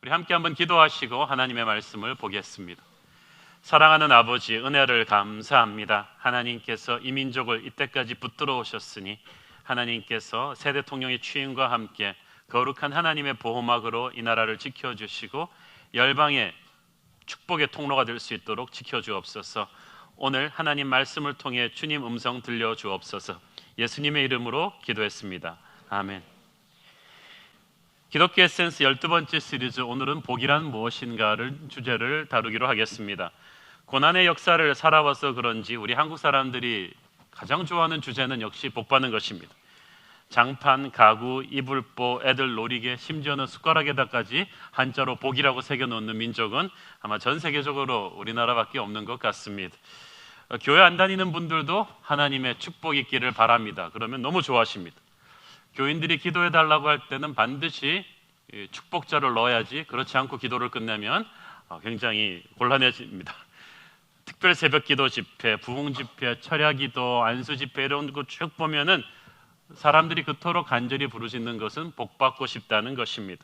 우리 함께 한번 기도하시고 하나님의 말씀을 보겠습니다. 사랑하는 아버지, 은혜를 감사합니다. 하나님께서 이 민족을 이때까지 붙들어 오셨으니 하나님께서 새 대통령의 취임과 함께 거룩한 하나님의 보호막으로 이 나라를 지켜주시고 열방의 축복의 통로가 될 수 있도록 지켜주옵소서. 오늘 하나님 말씀을 통해 주님 음성 들려주옵소서. 예수님의 이름으로 기도했습니다. 아멘. 기독교 에센스 12번째 시리즈, 오늘은 복이란 무엇인가를 주제를 다루기로 하겠습니다. 고난의 역사를 살아와서 그런지 우리 한국 사람들이 가장 좋아하는 주제는 역시 복받는 것입니다. 장판, 가구, 이불보, 애들 놀이개, 심지어는 숟가락에다까지 한자로 복이라고 새겨놓는 민족은 아마 전 세계적으로 우리나라밖에 없는 것 같습니다. 교회 안 다니는 분들도 하나님의 축복이 있기를 바랍니다. 그러면 너무 좋아하십니다. 교인들이 기도해 달라고 할 때는 반드시 축복자를 넣어야지, 그렇지 않고 기도를 끝내면 굉장히 곤란해집니다. 특별 새벽 기도 집회, 부흥 집회, 철야 기도, 안수 집회 이런 거 쭉 보면은 사람들이 그토록 간절히 부르짖는 것은 복받고 싶다는 것입니다.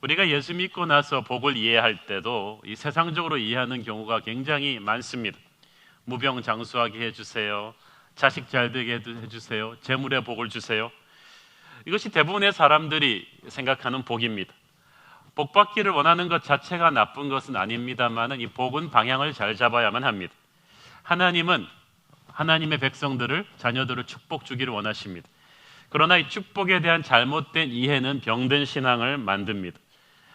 우리가 예수 믿고 나서 복을 이해할 때도 이 세상적으로 이해하는 경우가 굉장히 많습니다. 무병장수하게 해주세요, 자식 잘 되게 해주세요, 재물의 복을 주세요. 이것이 대부분의 사람들이 생각하는 복입니다. 복받기를 원하는 것 자체가 나쁜 것은 아닙니다만 이 복은 방향을 잘 잡아야만 합니다. 하나님은 하나님의 백성들을, 자녀들을 축복 주기를 원하십니다. 그러나 이 축복에 대한 잘못된 이해는 병든 신앙을 만듭니다.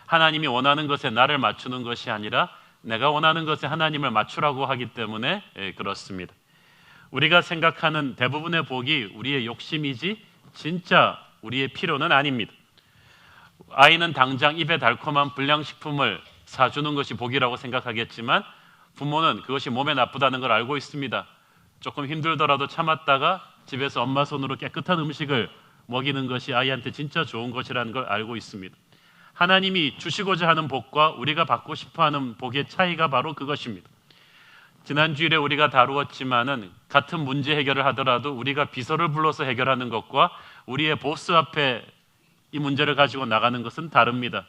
하나님이 원하는 것에 나를 맞추는 것이 아니라 내가 원하는 것에 하나님을 맞추라고 하기 때문에 그렇습니다. 우리가 생각하는 대부분의 복이 우리의 욕심이지 진짜 우리의 필요는 아닙니다. 아이는 당장 입에 달콤한 불량식품을 사주는 것이 복이라고 생각하겠지만 부모는 그것이 몸에 나쁘다는 걸 알고 있습니다. 조금 힘들더라도 참았다가 집에서 엄마 손으로 깨끗한 음식을 먹이는 것이 아이한테 진짜 좋은 것이라는 걸 알고 있습니다. 하나님이 주시고자 하는 복과 우리가 받고 싶어하는 복의 차이가 바로 그것입니다. 지난 주일에 우리가 다루었지만은 같은 문제 해결을 하더라도 우리가 비서를 불러서 해결하는 것과 우리의 보스 앞에 이 문제를 가지고 나가는 것은 다릅니다.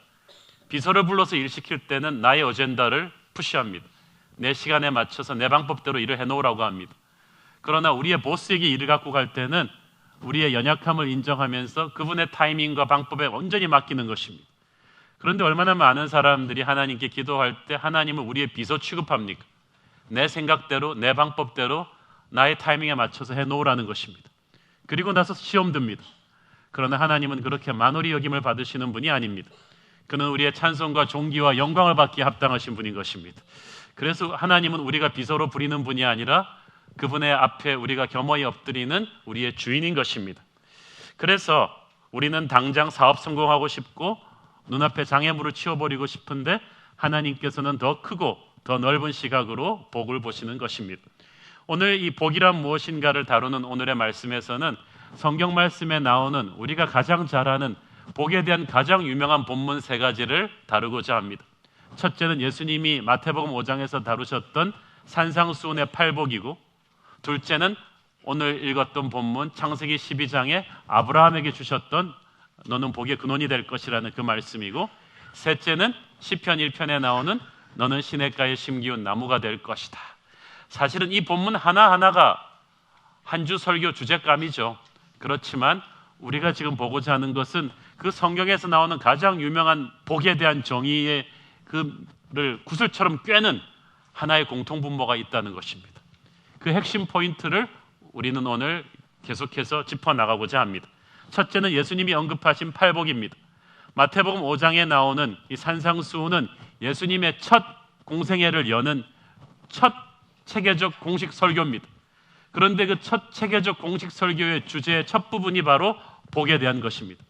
비서를 불러서 일 시킬 때는 나의 어젠다를 푸시합니다. 내 시간에 맞춰서 내 방법대로 일을 해놓으라고 합니다. 그러나 우리의 보스에게 일을 갖고 갈 때는 우리의 연약함을 인정하면서 그분의 타이밍과 방법에 온전히 맡기는 것입니다. 그런데 얼마나 많은 사람들이 하나님께 기도할 때 하나님을 우리의 비서 취급합니까? 내 생각대로, 내 방법대로 나의 타이밍에 맞춰서 해놓으라는 것입니다. 그리고 나서 시험 듭니다. 그러나 하나님은 그렇게 만홀히 여김을 받으시는 분이 아닙니다. 그는 우리의 찬송과 존귀와 영광을 받기에 합당하신 분인 것입니다. 그래서 하나님은 우리가 비서로 부리는 분이 아니라 그분의 앞에 우리가 겸허히 엎드리는 우리의 주인인 것입니다. 그래서 우리는 당장 사업 성공하고 싶고 눈앞에 장애물을 치워버리고 싶은데 하나님께서는 더 크고 더 넓은 시각으로 복을 보시는 것입니다. 오늘 이 복이란 무엇인가를 다루는 오늘의 말씀에서는 성경 말씀에 나오는 우리가 가장 잘 아는 복에 대한 가장 유명한 본문 세 가지를 다루고자 합니다. 첫째는 예수님이 마태복음 5장에서 다루셨던 산상수훈의 팔복이고, 둘째는 오늘 읽었던 본문 창세기 12장에 아브라함에게 주셨던 너는 복의 근원이 될 것이라는 그 말씀이고, 셋째는 시편 1편에 나오는 너는 시냇가에 심기운 나무가 될 것이다. 사실은 이 본문 하나하나가 한 주 설교 주제감이죠. 그렇지만 우리가 지금 보고자 하는 것은 그 성경에서 나오는 가장 유명한 복에 대한 정의의 그를 구슬처럼 꿰는 하나의 공통분모가 있다는 것입니다. 그 핵심 포인트를 우리는 오늘 계속해서 짚어나가고자 합니다. 첫째는 예수님이 언급하신 팔복입니다. 마태복음 5장에 나오는 이 산상수훈은 예수님의 첫 공생애를 여는 첫 체계적 공식 설교입니다. 그런데 그 첫 체계적 공식 설교의 주제의 첫 부분이 바로 복에 대한 것입니다.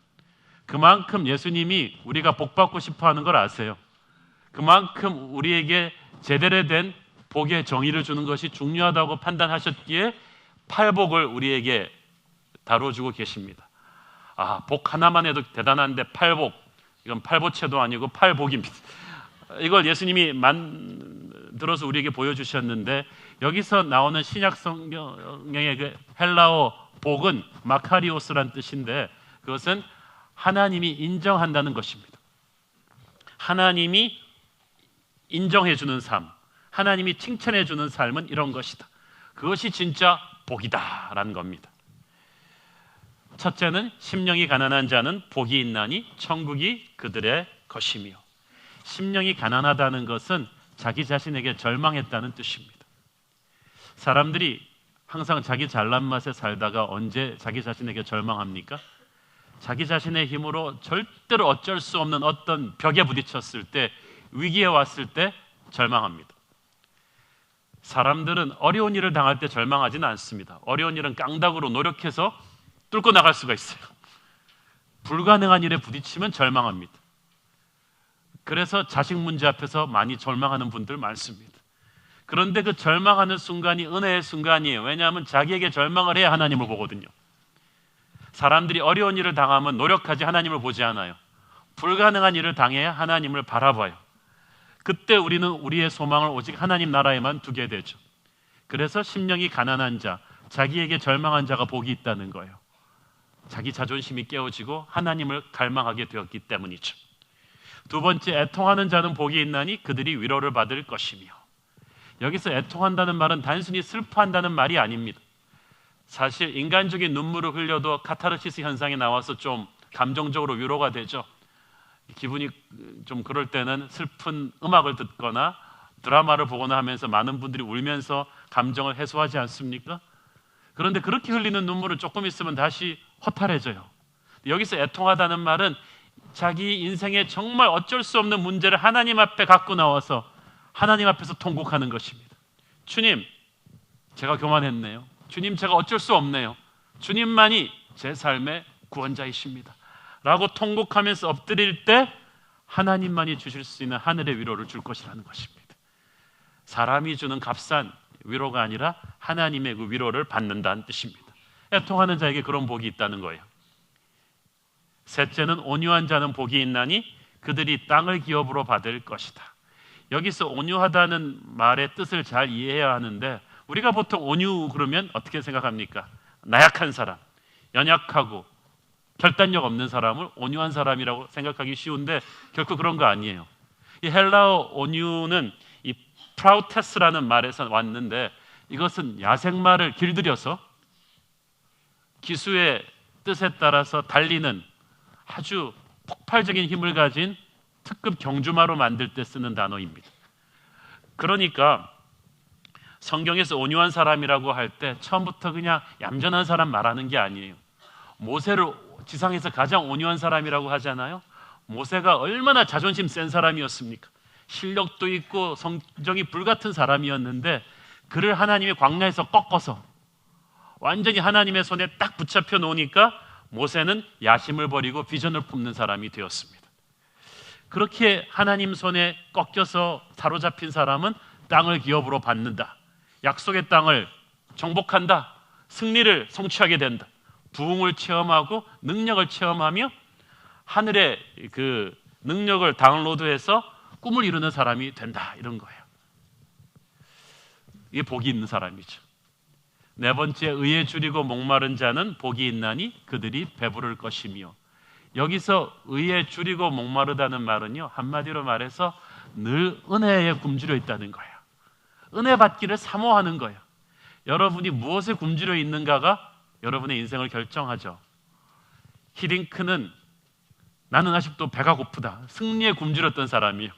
그만큼 예수님이 우리가 복받고 싶어하는 걸 아세요. 그만큼 우리에게 제대로 된 복의 정의를 주는 것이 중요하다고 판단하셨기에 팔복을 우리에게 다뤄주고 계십니다. 복 하나만 해도 대단한데 팔복, 이건 팔보채도 아니고 팔복입니다. 이걸 예수님이 만들어서 우리에게 보여주셨는데, 여기서 나오는 신약 성경의 그 헬라어 복은 마카리오스란 뜻인데 그것은 하나님이 인정한다는 것입니다. 하나님이 인정해주는 삶, 하나님이 칭찬해주는 삶은 이런 것이다. 그것이 진짜 복이다라는 겁니다. 첫째는 심령이 가난한 자는 복이 있나니 천국이 그들의 것이며, 심령이 가난하다는 것은 자기 자신에게 절망했다는 뜻입니다. 사람들이 항상 자기 잘난 맛에 살다가 언제 자기 자신에게 절망합니까? 자기 자신의 힘으로 절대로 어쩔 수 없는 어떤 벽에 부딪혔을 때, 위기에 왔을 때 절망합니다. 사람들은 어려운 일을 당할 때 절망하지는 않습니다. 어려운 일은 깡다구로 노력해서 뚫고 나갈 수가 있어요. 불가능한 일에 부딪히면 절망합니다. 그래서 자식 문제 앞에서 많이 절망하는 분들 많습니다. 그런데 그 절망하는 순간이 은혜의 순간이에요. 왜냐하면 자기에게 절망을 해야 하나님을 보거든요. 사람들이 어려운 일을 당하면 노력하지 하나님을 보지 않아요. 불가능한 일을 당해야 하나님을 바라봐요. 그때 우리는 우리의 소망을 오직 하나님 나라에만 두게 되죠. 그래서 심령이 가난한 자, 자기에게 절망한 자가 복이 있다는 거예요. 자기 자존심이 깨어지고 하나님을 갈망하게 되었기 때문이죠. 두 번째, 애통하는 자는 복이 있나니 그들이 위로를 받을 것이며. 여기서 애통한다는 말은 단순히 슬퍼한다는 말이 아닙니다. 사실 인간적인 눈물을 흘려도 카타르시스 현상이 나와서 좀 감정적으로 위로가 되죠. 기분이 좀 그럴 때는 슬픈 음악을 듣거나 드라마를 보거나 하면서 많은 분들이 울면서 감정을 해소하지 않습니까? 그런데 그렇게 흘리는 눈물은 조금 있으면 다시 허탈해져요. 여기서 애통하다는 말은 자기 인생에 정말 어쩔 수 없는 문제를 하나님 앞에 갖고 나와서 하나님 앞에서 통곡하는 것입니다. 주님, 제가 교만했네요. 주님, 제가 어쩔 수 없네요. 주님만이 제 삶의 구원자이십니다 라고 통곡하면서 엎드릴 때 하나님만이 주실 수 있는 하늘의 위로를 줄 것이라는 것입니다. 사람이 주는 값싼 위로가 아니라 하나님의 그 위로를 받는다는 뜻입니다. 애통하는 자에게 그런 복이 있다는 거예요. 셋째는 온유한 자는 복이 있나니 그들이 땅을 기업으로 받을 것이다. 여기서 온유하다는 말의 뜻을 잘 이해해야 하는데, 우리가 보통 온유 그러면 어떻게 생각합니까? 나약한 사람, 연약하고 결단력 없는 사람을 온유한 사람이라고 생각하기 쉬운데 결코 그런 거 아니에요. 이 헬라어 온유는 이 프라우테스라는 말에서 왔는데, 이것은 야생마를 길들여서 기수의 뜻에 따라서 달리는 아주 폭발적인 힘을 가진 특급 경주마로 만들 때 쓰는 단어입니다. 그러니까 성경에서 온유한 사람이라고 할 때 처음부터 그냥 얌전한 사람 말하는 게 아니에요. 모세를 지상에서 가장 온유한 사람이라고 하잖아요. 모세가 얼마나 자존심 센 사람이었습니까? 실력도 있고 성정이 불같은 사람이었는데 그를 하나님의 광야에서 꺾어서 완전히 하나님의 손에 딱 붙잡혀 놓으니까 모세는 야심을 버리고 비전을 품는 사람이 되었습니다. 그렇게 하나님 손에 꺾여서 사로잡힌 사람은 땅을 기업으로 받는다. 약속의 땅을 정복한다. 승리를 성취하게 된다. 부흥을 체험하고 능력을 체험하며 하늘의 그 능력을 다운로드해서 꿈을 이루는 사람이 된다. 이런 거예요. 이게 복이 있는 사람이죠. 네 번째, 의에 줄이고 목마른 자는 복이 있나니 그들이 배부를 것이며. 여기서 의에 줄이고 목마르다는 말은요, 한마디로 말해서 늘 은혜에 굶주려 있다는 거예요. 은혜 받기를 사모하는 거예요. 여러분이 무엇에 굶주려 있는가가 여러분의 인생을 결정하죠. 히딩크는 나는 아직도 배가 고프다. 승리에 굶주렸던 사람이에요.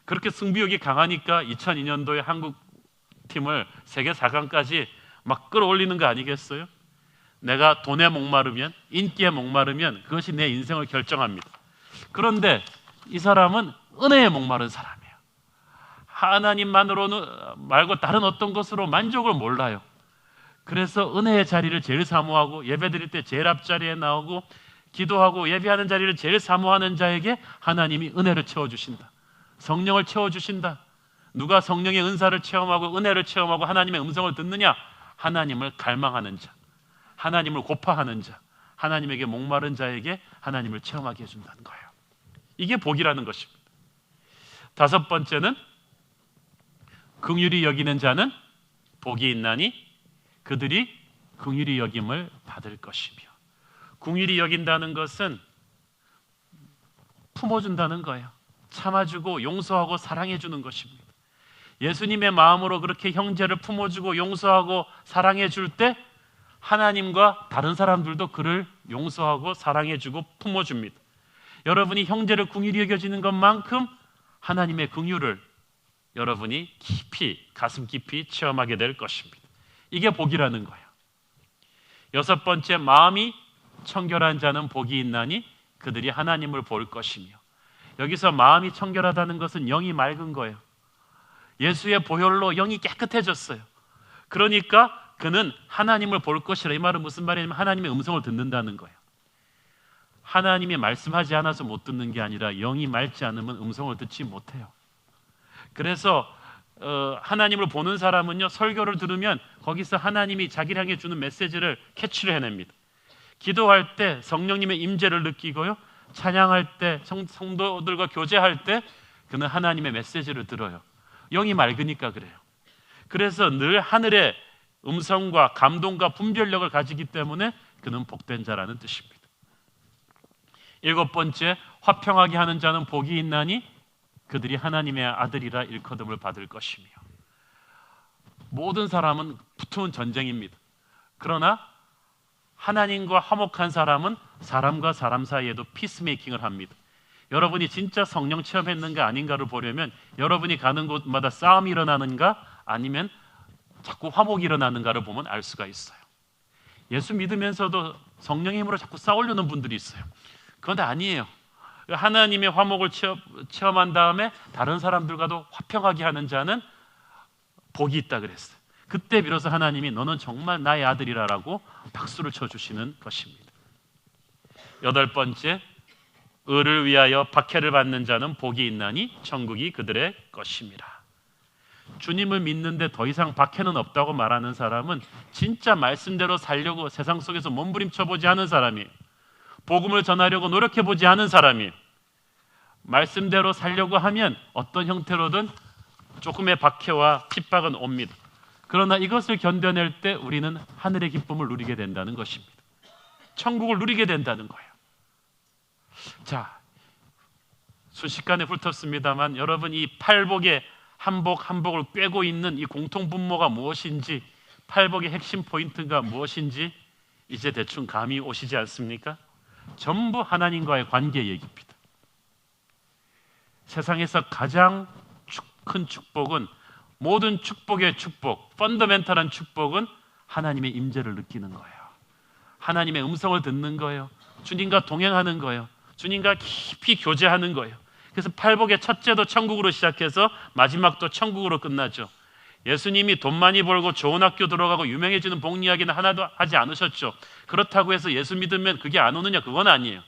그렇게 승부욕이 강하니까 2002년도에 한국 팀을 세계 4강까지 막 끌어올리는 거 아니겠어요? 내가 돈에 목마르면, 인기에 목마르면 그것이 내 인생을 결정합니다. 그런데 이 사람은 은혜에 목마른 사람이에요. 하나님만으로는 말고 다른 어떤 것으로 만족을 몰라요. 그래서 은혜의 자리를 제일 사모하고 예배드릴 때 제일 앞자리에 나오고 기도하고 예배하는 자리를 제일 사모하는 자에게 하나님이 은혜를 채워주신다. 성령을 채워주신다. 누가 성령의 은사를 체험하고 은혜를 체험하고 하나님의 음성을 듣느냐? 하나님을 갈망하는 자, 하나님을 고파하는 자, 하나님에게 목마른 자에게 하나님을 체험하게 해준다는 거예요. 이게 복이라는 것입니다. 다섯 번째는 긍휼히 여기는 자는 복이 있나니 그들이 긍휼히 여김을 받을 것이며. 긍휼히 여긴다는 것은 품어준다는 거예요. 참아주고 용서하고 사랑해 주는 것입니다. 예수님의 마음으로 그렇게 형제를 품어주고 용서하고 사랑해 줄 때 하나님과 다른 사람들도 그를 용서하고 사랑해 주고 품어줍니다. 여러분이 형제를 긍휼히 여겨지는 것만큼 하나님의 긍휼을 여러분이 깊이, 가슴 깊이 체험하게 될 것입니다. 이게 복이라는 거예요. 여섯 번째, 마음이 청결한 자는 복이 있나니 그들이 하나님을 볼 것이며. 여기서 마음이 청결하다는 것은 영이 맑은 거예요. 예수의 보혈로 영이 깨끗해졌어요. 그러니까 그는 하나님을 볼 것이라. 이 말은 무슨 말이냐면 하나님의 음성을 듣는다는 거예요. 하나님이 말씀하지 않아서 못 듣는 게 아니라 영이 맑지 않으면 음성을 듣지 못해요. 그래서 하나님을 보는 사람은요, 설교를 들으면 거기서 하나님이 자기를 향해 주는 메시지를 캐치를 해냅니다. 기도할 때 성령님의 임재를 느끼고요, 찬양할 때 성도들과 교제할 때 그는 하나님의 메시지를 들어요. 영이 맑으니까 그래요. 그래서 늘 하늘의 음성과 감동과 분별력을 가지기 때문에 그는 복된 자라는 뜻입니다. 일곱 번째, 화평하게 하는 자는 복이 있나니 그들이 하나님의 아들이라 일컬음을 받을 것이며. 모든 사람은 붙은 전쟁입니다. 그러나 하나님과 화목한 사람은 사람과 사람 사이에도 피스메이킹을 합니다. 여러분이 진짜 성령 체험했는가 아닌가를 보려면 여러분이 가는 곳마다 싸움이 일어나는가 아니면 자꾸 화목이 일어나는가를 보면 알 수가 있어요. 예수 믿으면서도 성령의 힘으로 자꾸 싸우려는 분들이 있어요. 그건 아니에요. 하나님의 화목을 체험한 다음에 다른 사람들과도 화평하게 하는 자는 복이 있다 그랬어요. 그때 비로소 하나님이 너는 정말 나의 아들이라라고 박수를 쳐주시는 것입니다. 여덟 번째, 의를 위하여 박해를 받는 자는 복이 있나니 천국이 그들의 것임이라. 주님을 믿는데 더 이상 박해는 없다고 말하는 사람은 진짜 말씀대로 살려고 세상 속에서 몸부림쳐보지 않은 사람이에요. 복음을 전하려고 노력해보지 않은 사람이에요. 말씀대로 살려고 하면 어떤 형태로든 조금의 박해와 핍박은 옵니다. 그러나 이것을 견뎌낼 때 우리는 하늘의 기쁨을 누리게 된다는 것입니다. 천국을 누리게 된다는 거예요. 자, 순식간에 훑었습니다만 여러분, 이 팔복의 한복을 꿰고 있는 이 공통분모가 무엇인지, 팔복의 핵심 포인트가 무엇인지 이제 대충 감이 오시지 않습니까? 전부 하나님과의 관계 얘기입니다. 세상에서 가장 큰 축복은, 모든 축복의 축복, 펀더멘탈한 축복은 하나님의 임재를 느끼는 거예요. 하나님의 음성을 듣는 거예요. 주님과 동행하는 거예요. 주님과 깊이 교제하는 거예요. 그래서 팔복의 첫째도 천국으로 시작해서 마지막도 천국으로 끝나죠. 예수님이 돈 많이 벌고 좋은 학교 들어가고 유명해지는 복 이야기는 하나도 하지 않으셨죠. 그렇다고 해서 예수 믿으면 그게 안 오느냐? 그건 아니에요.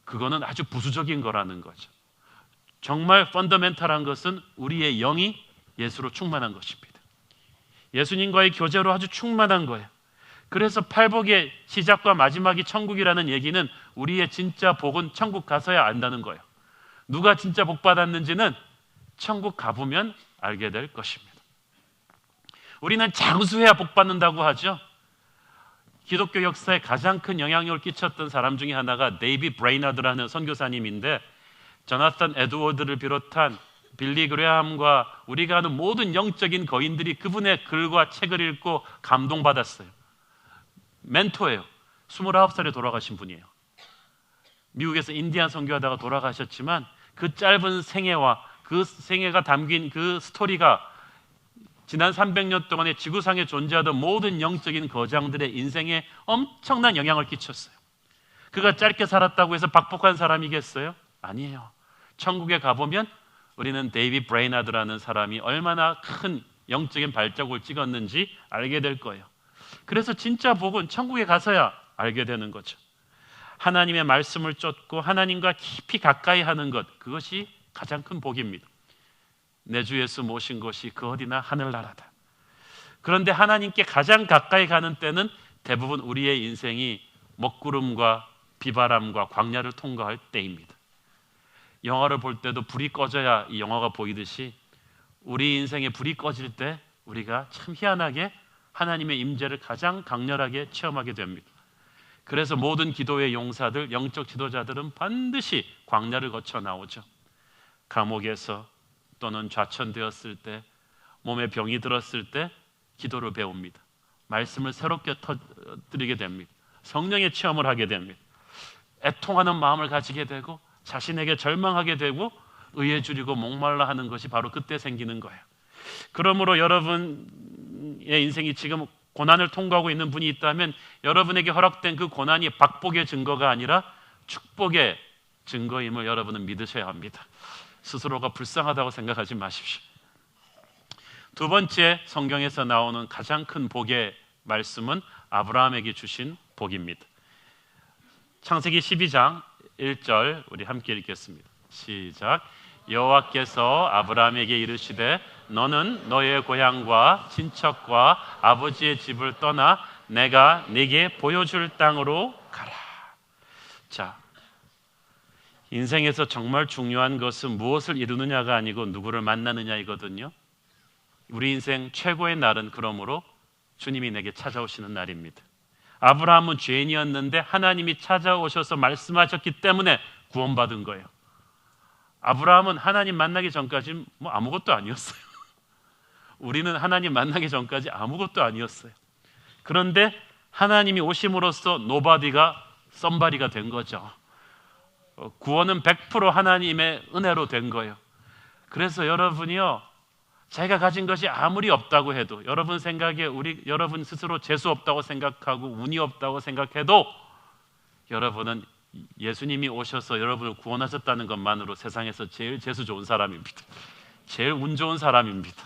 그거는 아주 부수적인 거라는 거죠. 정말 펀더멘탈한 것은 우리의 영이 예수로 충만한 것입니다. 예수님과의 교제로 아주 충만한 거예요. 그래서 팔복의 시작과 마지막이 천국이라는 얘기는 우리의 진짜 복은 천국 가서야 안다는 거예요. 누가 진짜 복 받았는지는 천국 가보면 알게 될 것입니다. 우리는 장수해야 복 받는다고 하죠. 기독교 역사에 가장 큰 영향력을 끼쳤던 사람 중에 하나가 데이비드 브레이너드라는 선교사님인데, 조나선 에드워드를 비롯한 빌리 그레함과 우리가 아는 모든 영적인 거인들이 그분의 글과 책을 읽고 감동받았어요. 멘토예요. 29살에 돌아가신 분이에요. 미국에서 인디안 선교하다가 돌아가셨지만 그 짧은 생애와 그 생애가 담긴 그 스토리가 지난 300년 동안에 지구상에 존재하던 모든 영적인 거장들의 인생에 엄청난 영향을 끼쳤어요. 그가 짧게 살았다고 해서 박복한 사람이겠어요? 아니에요. 천국에 가보면 우리는 데이비드 브레이너드라는 사람이 얼마나 큰 영적인 발자국을 찍었는지 알게 될 거예요. 그래서 진짜 복은 천국에 가서야 알게 되는 거죠. 하나님의 말씀을 쫓고 하나님과 깊이 가까이 하는 것, 그것이 가장 큰 복입니다. 내 주 예수 모신 곳이 그 어디나 하늘나라다. 그런데 하나님께 가장 가까이 가는 때는 대부분 우리의 인생이 먹구름과 비바람과 광야를 통과할 때입니다. 영화를 볼 때도 불이 꺼져야 이 영화가 보이듯이 우리 인생에 불이 꺼질 때 우리가 참 희한하게 하나님의 임재를 가장 강렬하게 체험하게 됩니다. 그래서 모든 기도의 용사들, 영적 지도자들은 반드시 광야를 거쳐 나오죠. 감옥에서 또는 좌천되었을 때, 몸에 병이 들었을 때 기도를 배웁니다. 말씀을 새롭게 터뜨리게 됩니다. 성령의 체험을 하게 됩니다. 애통하는 마음을 가지게 되고 자신에게 절망하게 되고 의에 줄이고 목말라 하는 것이 바로 그때 생기는 거예요. 그러므로 여러분의 인생이 지금 고난을 통과하고 있는 분이 있다면 여러분에게 허락된 그 고난이 박복의 증거가 아니라 축복의 증거임을 여러분은 믿으셔야 합니다. 스스로가 불쌍하다고 생각하지 마십시오. 두 번째, 성경에서 나오는 가장 큰 복의 말씀은 아브라함에게 주신 복입니다. 창세기 12장 1절 우리 함께 읽겠습니다. 시작. 여호와께서 아브라함에게 이르시되 너는 너의 고향과 친척과 아버지의 집을 떠나 내가 네게 보여줄 땅으로 가라. 자, 인생에서 정말 중요한 것은 무엇을 이루느냐가 아니고 누구를 만나느냐이거든요. 우리 인생 최고의 날은 그러므로 주님이 내게 찾아오시는 날입니다. 아브라함은 죄인이었는데 하나님이 찾아오셔서 말씀하셨기 때문에 구원받은 거예요. 아브라함은 하나님 만나기 전까지 아무것도 아니었어요. 우리는 하나님 만나기 전까지 아무것도 아니었어요. 그런데 하나님이 오심으로써 노바디가 썸바디가 된 거죠. 구원은 100% 하나님의 은혜로 된 거예요. 그래서 여러분이요, 자기가 가진 것이 아무리 없다고 해도, 여러분 생각에 여러분 스스로 재수 없다고 생각하고 운이 없다고 생각해도 여러분은 예수님이 오셔서 여러분을 구원하셨다는 것만으로 세상에서 제일 재수 좋은 사람입니다. 제일 운 좋은 사람입니다.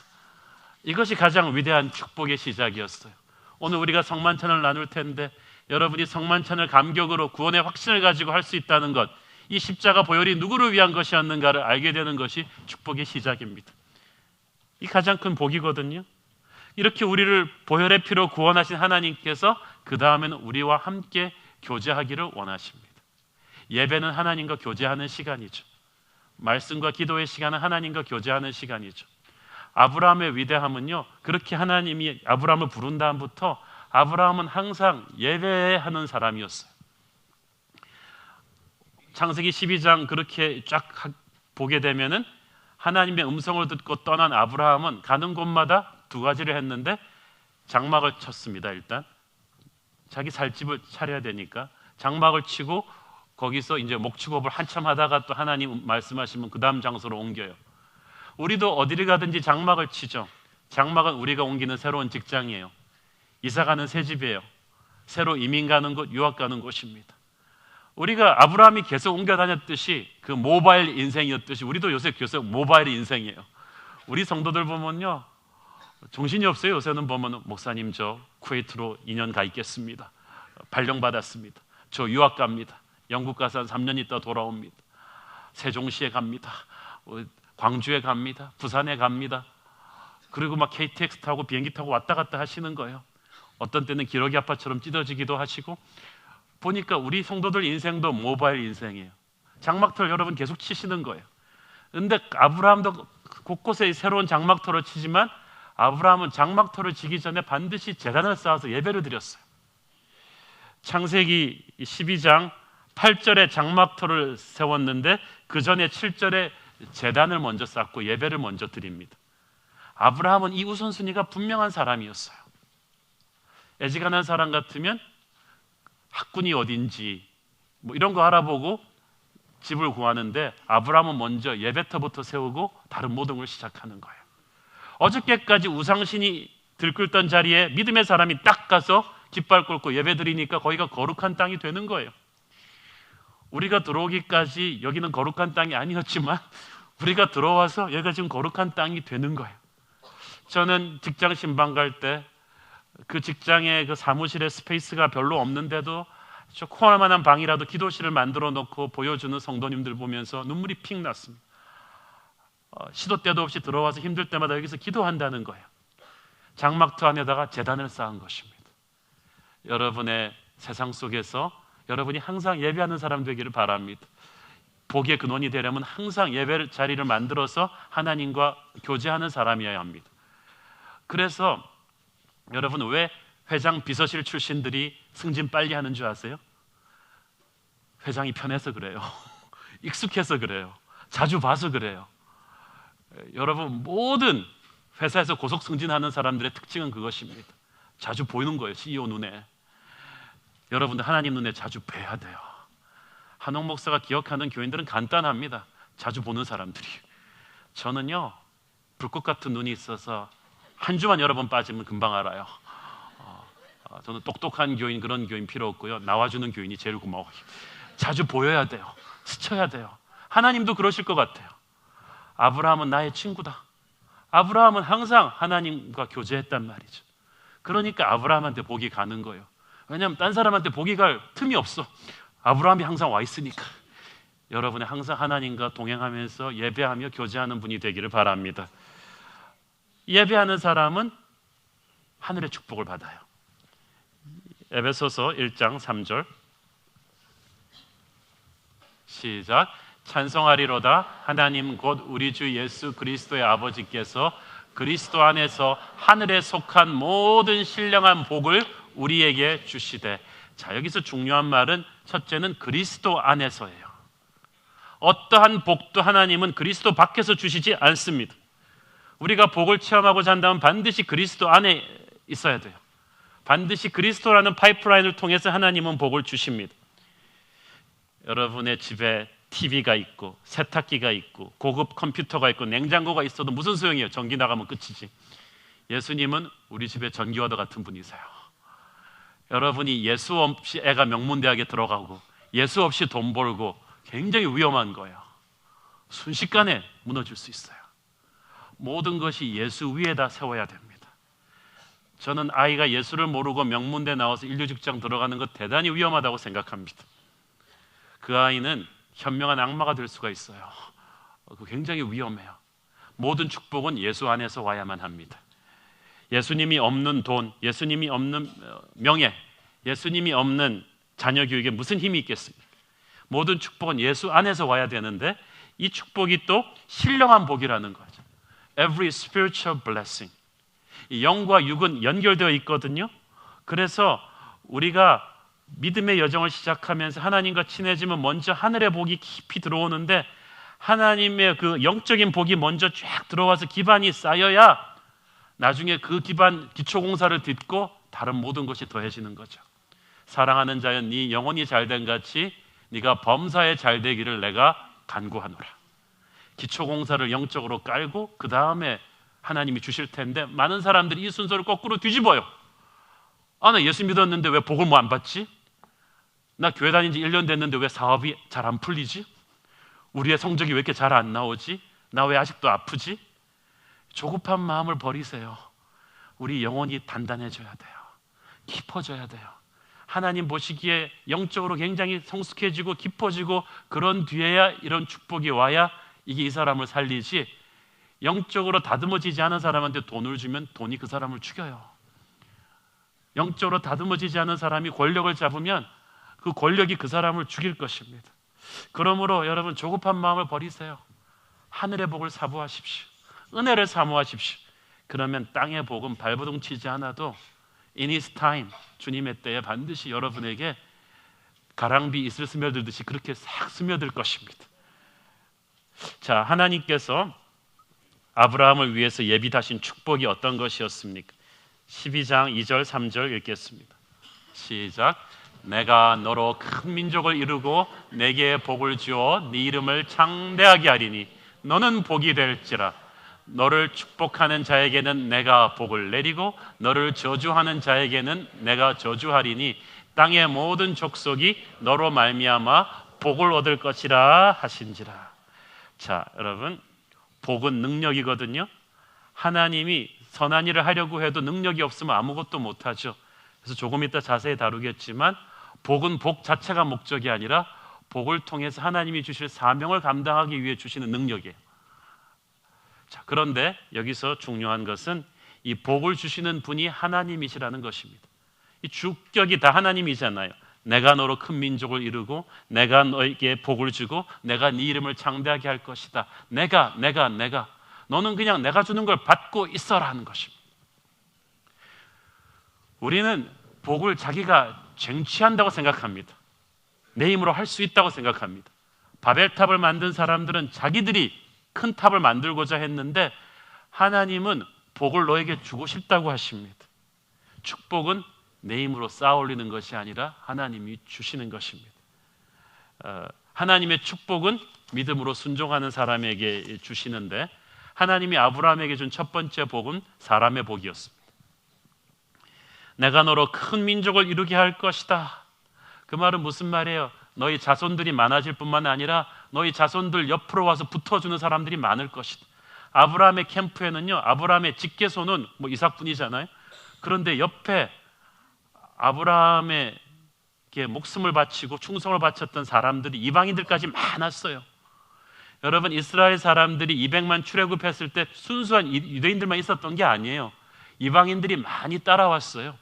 이것이 가장 위대한 축복의 시작이었어요. 오늘 우리가 성만찬을 나눌 텐데 여러분이 성만찬을 감격으로 구원의 확신을 가지고 할 수 있다는 것, 이 십자가 보혈이 누구를 위한 것이었는가를 알게 되는 것이 축복의 시작입니다. 이 가장 큰 복이거든요. 이렇게 우리를 보혈의 피로 구원하신 하나님께서 그 다음에는 우리와 함께 교제하기를 원하십니다. 예배는 하나님과 교제하는 시간이죠. 말씀과 기도의 시간은 하나님과 교제하는 시간이죠. 아브라함의 위대함은요, 그렇게 하나님이 아브라함을 부른 다음부터 아브라함은 항상 예배하는 사람이었어요. 창세기 12장 그렇게 쫙 보게 되면은 하나님의 음성을 듣고 떠난 아브라함은 가는 곳마다 두 가지를 했는데, 장막을 쳤습니다. 일단 자기 살 집을 차려야 되니까 장막을 치고 거기서 이제 목축업을 한참 하다가 또 하나님 말씀하시면 그 다음 장소로 옮겨요. 우리도 어디를 가든지 장막을 치죠. 장막은 우리가 옮기는 새로운 직장이에요. 이사 가는 새 집이에요. 새로 이민 가는 곳, 유학 가는 곳입니다. 우리가 아브라함이 계속 옮겨 다녔듯이 그 모바일 인생이었듯이 우리도 요새 계속 모바일 인생이에요. 우리 성도들 보면요, 정신이 없어요. 요새는 보면 목사님 저 쿠웨이트로 2년 가 있겠습니다. 발령받았습니다. 저 유학 갑니다. 영국 가서 한 3년 있다 돌아옵니다. 세종시에 갑니다. 광주에 갑니다. 부산에 갑니다. 그리고 막 KTX 타고 비행기 타고 왔다 갔다 하시는 거예요. 어떤 때는 기러기 아빠처럼 찢어지기도 하시고, 보니까 우리 성도들 인생도 모바일 인생이에요. 장막터를 여러분 계속 치시는 거예요. 그런데 아브라함도 곳곳에 새로운 장막터를 치지만 아브라함은 장막터를 치기 전에 반드시 제단을 쌓아서 예배를 드렸어요. 창세기 12장 8절에 장막터를 세웠는데 그 전에 7절에 제단을 먼저 쌓고 예배를 먼저 드립니다. 아브라함은 이 우선순위가 분명한 사람이었어요. 애지간한 사람 같으면 학군이 어딘지 이런 거 알아보고 집을 구하는데 아브라함은 먼저 예배터부터 세우고 다른 모든 걸 시작하는 거예요. 어저께까지 우상신이 들끓던 자리에 믿음의 사람이 딱 가서 깃발 꽂고 예배 드리니까 거기가 거룩한 땅이 되는 거예요. 우리가 들어오기까지 여기는 거룩한 땅이 아니었지만 우리가 들어와서 여기가 지금 거룩한 땅이 되는 거예요. 저는 직장 신방 갈 때 그 직장의 그 사무실에 스페이스가 별로 없는데도 저 코너만한 방이라도 기도실을 만들어 놓고 보여주는 성도님들 보면서 눈물이 픽 났습니다. 시도 때도 없이 들어와서 힘들 때마다 여기서 기도한다는 거예요. 장막터 안에다가 제단을 쌓은 것입니다. 여러분의 세상 속에서 여러분이 항상 예배하는 사람 되기를 바랍니다. 복의 근원이 되려면 항상 예배 자리를 만들어서 하나님과 교제하는 사람이어야 합니다. 그래서 여러분, 왜 회장 비서실 출신들이 승진 빨리 하는 줄 아세요? 회장이 편해서 그래요. 익숙해서 그래요. 자주 봐서 그래요. 여러분, 모든 회사에서 고속 승진하는 사람들의 특징은 그것입니다. 자주 보이는 거예요. CEO 눈에. 여러분들 하나님 눈에 자주 뵈야 돼요. 한옥 목사가 기억하는 교인들은 간단합니다. 자주 보는 사람들이. 저는요, 불꽃 같은 눈이 있어서 한 주만 여러 번 빠지면 금방 알아요. 저는 똑똑한 교인, 그런 교인 필요 없고요. 나와주는 교인이 제일 고마워요. 자주 보여야 돼요. 스쳐야 돼요. 하나님도 그러실 것 같아요. 아브라함은 나의 친구다. 아브라함은 항상 하나님과 교제했단 말이죠. 그러니까 아브라함한테 복이 가는 거예요. 왜냐하면 딴 사람한테 복이 갈 틈이 없어. 아브라함이 항상 와 있으니까. 여러분이 항상 하나님과 동행하면서 예배하며 교제하는 분이 되기를 바랍니다. 예배하는 사람은 하늘의 축복을 받아요. 에베소서 1장 3절 시작. 찬송하리로다 하나님 곧 우리 주 예수 그리스도의 아버지께서 그리스도 안에서 하늘에 속한 모든 신령한 복을 우리에게 주시되. 자, 여기서 중요한 말은 첫째는 그리스도 안에서예요. 어떠한 복도 하나님은 그리스도 밖에서 주시지 않습니다. 우리가 복을 체험하고자 한다면 반드시 그리스도 안에 있어야 돼요. 반드시 그리스도라는 파이프라인을 통해서 하나님은 복을 주십니다. 여러분의 집에 TV가 있고 세탁기가 있고 고급 컴퓨터가 있고 냉장고가 있어도 무슨 소용이에요? 전기 나가면 끝이지. 예수님은 우리 집에 전기와도 같은 분이세요. 여러분이 예수 없이 애가 명문대학에 들어가고 예수 없이 돈 벌고 굉장히 위험한 거예요. 순식간에 무너질 수 있어요. 모든 것이 예수 위에다 세워야 됩니다. 저는 아이가 예수를 모르고 명문대 나와서 인류직장 들어가는 것 대단히 위험하다고 생각합니다. 그 아이는 현명한 악마가 될 수가 있어요. 굉장히 위험해요. 모든 축복은 예수 안에서 와야만 합니다. 예수님이 없는 돈, 예수님이 없는 명예, 예수님이 없는 자녀 교육에 무슨 힘이 있겠습니까? 모든 축복은 예수 안에서 와야 되는데 이 축복이 또 신령한 복이라는 거죠. Every spiritual blessing. 이 영과 육은 연결되어 있거든요. 그래서 우리가 믿음의 여정을 시작하면서 하나님과 친해지면 먼저 하늘의 복이 깊이 들어오는데 하나님의 그 영적인 복이 먼저 쫙 들어와서 기반이 쌓여야 나중에 그 기반 기초공사를 딛고 다른 모든 것이 더해지는 거죠. 사랑하는 자여 네 영혼이 잘된 같이 네가 범사에 잘되기를 내가 간구하노라. 기초공사를 영적으로 깔고 그 다음에 하나님이 주실 텐데 많은 사람들이 이 순서를 거꾸로 뒤집어요. 나 예수 믿었는데 왜 복을 뭐 안 받지? 나 교회 다닌 지 1년 됐는데 왜 사업이 잘 안 풀리지? 우리의 성적이 왜 이렇게 잘 안 나오지? 나 왜 아직도 아프지? 조급한 마음을 버리세요. 우리 영혼이 단단해져야 돼요. 깊어져야 돼요. 하나님 보시기에 영적으로 굉장히 성숙해지고 깊어지고 그런 뒤에야 이런 축복이 와야 이게 이 사람을 살리지, 영적으로 다듬어지지 않은 사람한테 돈을 주면 돈이 그 사람을 죽여요. 영적으로 다듬어지지 않은 사람이 권력을 잡으면 그 권력이 그 사람을 죽일 것입니다. 그러므로 여러분 조급한 마음을 버리세요. 하늘의 복을 사모하십시오. 은혜를 사모하십시오. 그러면 땅의 복은 발버둥 치지 않아도 In His time, 주님의 때에 반드시 여러분에게 가랑비 이슬 스며들듯이 그렇게 싹 스며들 것입니다. 자, 하나님께서 아브라함을 위해서 예비하신 축복이 어떤 것이었습니까? 12장 2절 3절 읽겠습니다. 시작. 내가 너로 큰 민족을 이루고 내게 복을 주어 네 이름을 창대하게 하리니 너는 복이 될지라. 너를 축복하는 자에게는 내가 복을 내리고 너를 저주하는 자에게는 내가 저주하리니 땅의 모든 족속이 너로 말미암아 복을 얻을 것이라 하신지라. 자, 여러분, 복은 능력이거든요. 하나님이 선한 일을 하려고 해도 능력이 없으면 아무것도 못하죠. 그래서 조금 이따 자세히 다루겠지만 복은 복 자체가 목적이 아니라 복을 통해서 하나님이 주실 사명을 감당하기 위해 주시는 능력이에요. 자, 그런데 여기서 중요한 것은 이 복을 주시는 분이 하나님이시라는 것입니다. 이 주격이 다 하나님이잖아요. 내가 너로 큰 민족을 이루고 내가 너에게 복을 주고 내가 네 이름을 창대하게 할 것이다. 내가 너는 그냥 내가 주는 걸 받고 있어라 하는 것입니다. 우리는 복을 자기가 쟁취한다고 생각합니다. 내 힘으로 할 수 있다고 생각합니다. 바벨탑을 만든 사람들은 자기들이 큰 탑을 만들고자 했는데 하나님은 복을 너에게 주고 싶다고 하십니다. 축복은 내 힘으로 쌓아 올리는 것이 아니라 하나님이 주시는 것입니다. 하나님의 축복은 믿음으로 순종하는 사람에게 주시는데 하나님이 아브라함에게 준 첫 번째 복은 사람의 복이었습니다. 내가 너로 큰 민족을 이루게 할 것이다. 그 말은 무슨 말이에요? 너희 자손들이 많아질 뿐만 아니라 너희 자손들 옆으로 와서 붙어주는 사람들이 많을 것이다. 아브라함의 캠프에는요, 아브라함의 직계손은 이삭뿐이잖아요. 그런데 옆에 아브라함에게 목숨을 바치고 충성을 바쳤던 사람들이 이방인들까지 많았어요. 여러분, 이스라엘 사람들이 200만 출애굽했을 때 순수한 유대인들만 있었던 게 아니에요. 이방인들이 많이 따라왔어요.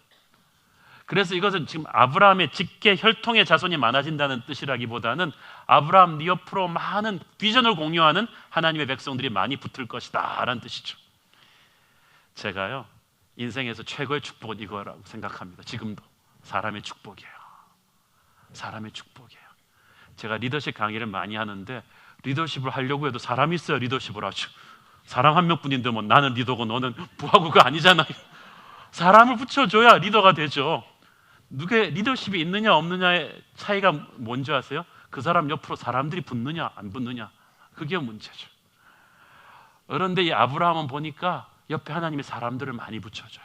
그래서 이것은 지금 아브라함의 직계 혈통의 자손이 많아진다는 뜻이라기보다는 아브라함 네 옆으로 많은 비전을 공유하는 하나님의 백성들이 많이 붙을 것이다 라는 뜻이죠. 제가요, 인생에서 최고의 축복은 이거라고 생각합니다. 지금도 사람의 축복이에요. 사람의 축복이에요. 제가 리더십 강의를 많이 하는데 리더십을 하려고 해도 사람이 있어야 리더십을 하죠. 사람 한 명뿐인데 뭐 나는 리더고 너는 부하고가 아니잖아요. 사람을 붙여줘야 리더가 되죠. 누구의 리더십이 있느냐 없느냐의 차이가 뭔지 아세요? 그 사람 옆으로 사람들이 붙느냐 안 붙느냐, 그게 문제죠. 그런데 이 아브라함은 보니까 옆에 하나님이 사람들을 많이 붙여줘요.